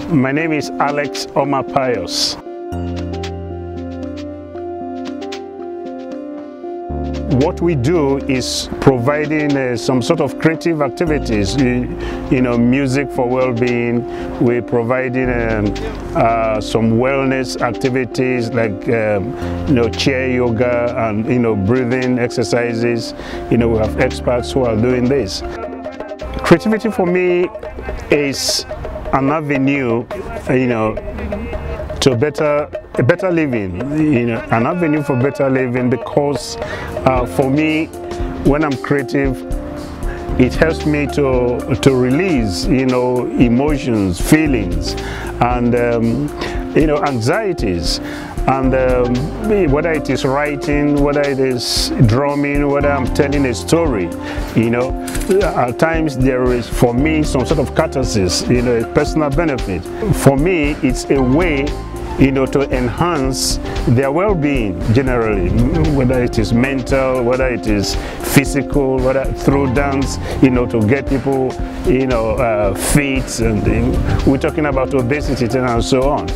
My name is Alex Pius. What we do is providing some sort of creative activities, music for well-being. We're providing some wellness activities like chair yoga and breathing exercises. We have experts who are doing this. Creativity for me is an avenue, to a better living, an avenue for better living, because for me, when I'm creative, it helps me to release, emotions, feelings, and anxieties. And whether it is writing, whether it is drumming, whether I'm telling a story, at times there is, for me, some sort of catharsis, a personal benefit. For me, it's a way to enhance their well-being generally, whether it is mental, whether it is physical, whether through dance, to get people, fit, and we're talking about obesity and so on.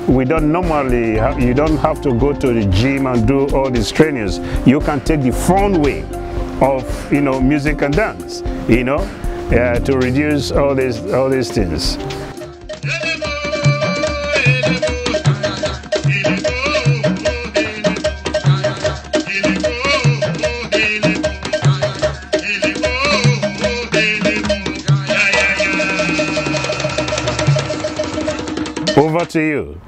We don't normally, you don't have to go to the gym and do all these trainings. You can take the fun way of, music and dance, to reduce all these things. Over to you.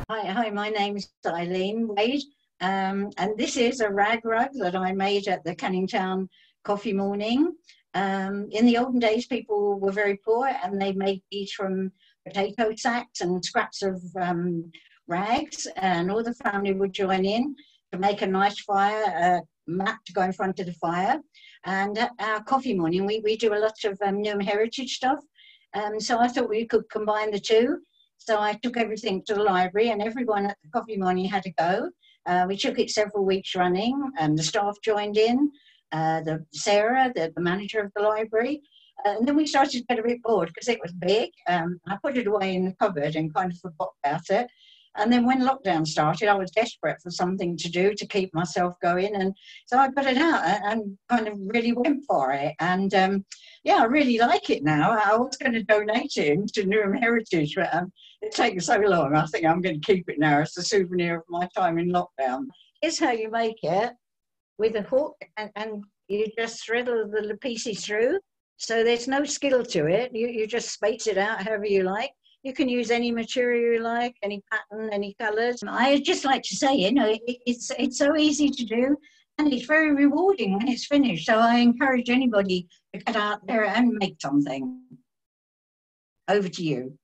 Hi, my name's Eileen Wade, and this is a rag rug that I made at the Canning Town Coffee Morning. In the olden days, people were very poor, and they made these from potato sacks and scraps of rags, and all the family would join in to make a nice fire, mat to go in front of the fire. And at our coffee morning, we do a lot of Newham heritage stuff. So I thought we could combine the two. So I took everything to the library, and everyone at the coffee morning had to go. We took it several weeks running, and the staff joined in, Sarah, the manager of the library. And then we started to get a bit bored because it was big. I put it away in the cupboard and kind of forgot about it. And then when lockdown started, I was desperate for something to do to keep myself going. And so I got it out and kind of really went for it. And yeah, I really like it now. I was going to donate it to Newham Heritage, but it's taken so long. I think I'm going to keep it now as a souvenir of my time in lockdown. Here's how you make it with a hook, and you just thread all the little pieces through. So there's no skill to it. You just space it out however you like. You can use any material you like, any pattern, any colours. I just like to say, it's so easy to do, and it's very rewarding when it's finished. So I encourage anybody to get out there and make something. Over to you.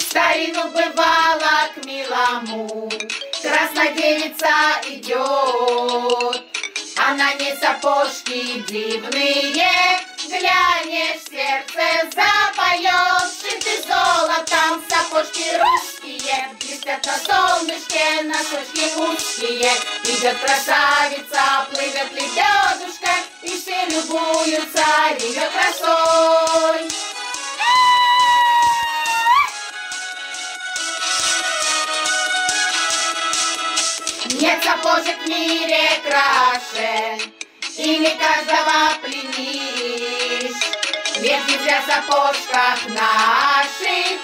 Старину бывало к милому, красная девица идет, а на ней сапожки дивные, глянешь, сердце запоет, шиты золотом, сапожки русские, блестят на солнышке, носочки узкие. Идет красавица, плывет лебедушка, и все любуются ее красой. Нет сапожек в мире краше, ими каждого пленишь, ведь не для сапожках наших.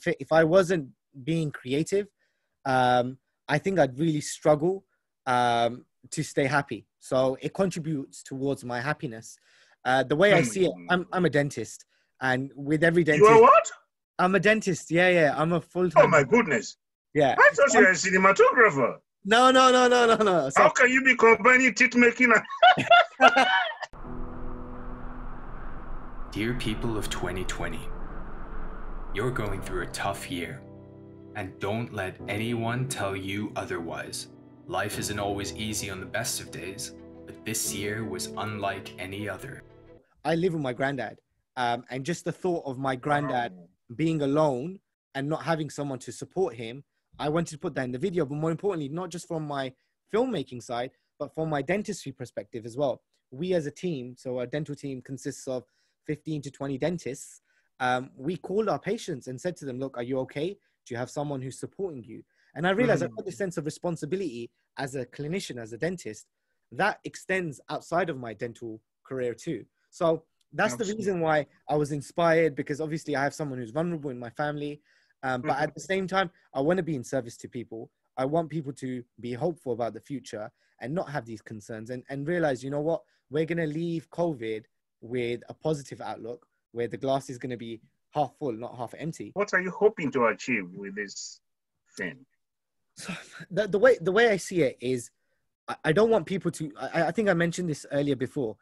if I wasn't being creative, I think I'd really struggle to stay happy. So it contributes towards my happiness. The way I see it, I'm a dentist, and with every dentist, you are what? I'm a dentist. Yeah, I'm a full-time. Oh my goodness! Yeah, I thought you were a cinematographer. No. So, how can you be combining teeth making and Dear people of 2020, you're going through a tough year, and don't let anyone tell you otherwise. Life isn't always easy on the best of days, but this year was unlike any other. I live with my granddad, and just the thought of my granddad being alone and not having someone to support him, I wanted to put that in the video, but more importantly, not just from my filmmaking side, but from my dentistry perspective as well. We as a team, so our dental team consists of 15 to 20 dentists. We called our patients and said to them, look, are you okay? Do you have someone who's supporting you? And I realized I've got this sense of responsibility as a clinician, as a dentist, that extends outside of my dental career too. So that's the reason why I was inspired, because obviously I have someone who's vulnerable in my family. But at the same time, I want to be in service to people. I want people to be hopeful about the future and not have these concerns and realize, you know what, we're going to leave COVID with a positive outlook where the glass is going to be half full, not half empty. What are you hoping to achieve with this thing? So the way I see it is, I don't want people to, I think I mentioned this earlier before,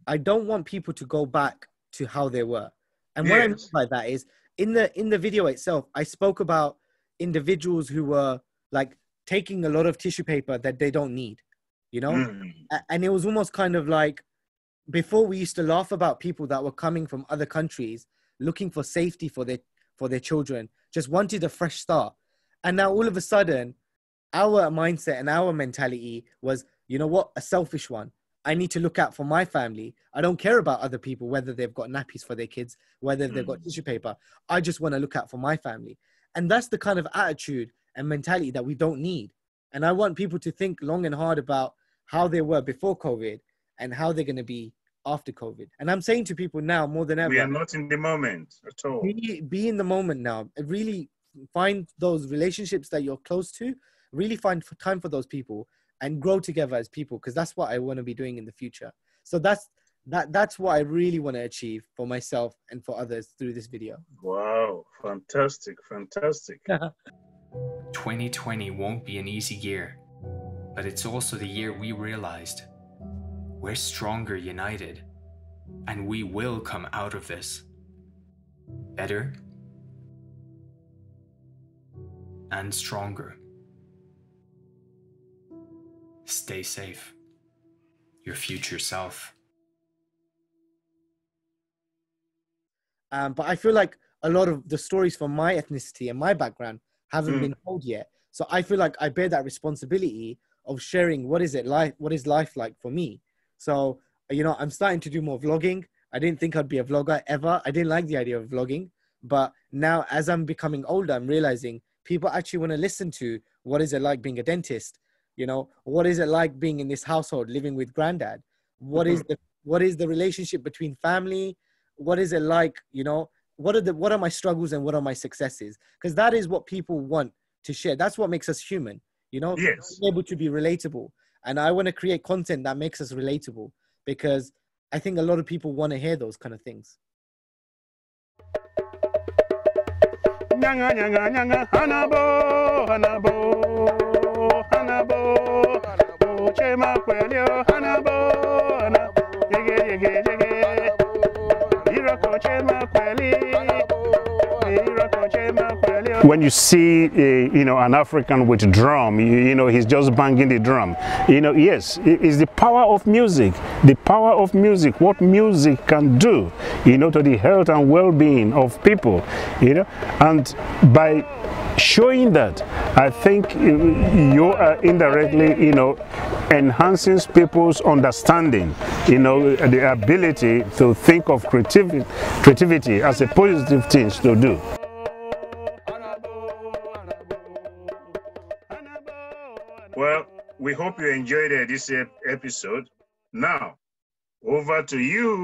I don't want people to go back to how they were. And what I mean by that is, in the video itself, I spoke about individuals who were like taking a lot of tissue paper that they don't need, you know? And it was almost kind of like, before we used to laugh about people that were coming from other countries, looking for safety for their children, just wanted a fresh start. And now all of a sudden, our mindset and our mentality was, you know what, a selfish one. I need to look out for my family. I don't care about other people, whether they've got nappies for their kids, whether they've got tissue paper. I just want to look out for my family. And that's the kind of attitude and mentality that we don't need. And I want people to think long and hard about how they were before COVID and how they're going to be after COVID. And I'm saying to people now more than ever, we are not in the moment at all. Be in the moment now. Really find those relationships that you're close to. Really find time for those people and grow together as people, because that's what I want to be doing in the future. So that's what I really want to achieve for myself and for others through this video. Wow, fantastic. 2020 won't be an easy year, but it's also the year we realized we're stronger united, and we will come out of this better and stronger. Stay safe. Your future self. But I feel like a lot of the stories from my ethnicity and my background haven't been told yet. So I feel like I bear that responsibility of sharing what is life like for me. So, you know, I'm starting to do more vlogging. I didn't think I'd be a vlogger ever. I didn't like the idea of vlogging. But now as I'm becoming older, I'm realizing people actually want to listen to what is it like being a dentist. You know, what is it like being in this household, living with granddad? What is the relationship between family? What is it like, you know, what are my struggles and what are my successes? Because that is what people want to share. That's what makes us human, you know, being able to be relatable. And I want to create content that makes us relatable, because I think a lot of people want to hear those kind of things. Nyanga, nyanga, nyanga, hanabo, hanabo. Hanabo, hanabo, chema kwelio, hanabo, hanabo, jege, jege, jege, iroko chema kweli, iroko chema kwelio. When you see, you know, an African with drum, you know, he's just banging the drum. You know, yes, it's the power of music. The power of music, what music can do, you know, to the health and well-being of people, you know, and by showing that, I think you are indirectly, you know, enhancing people's understanding, you know, the ability to think of creativity as a positive thing to do. Well, we hope you enjoyed this episode. Now, over to you.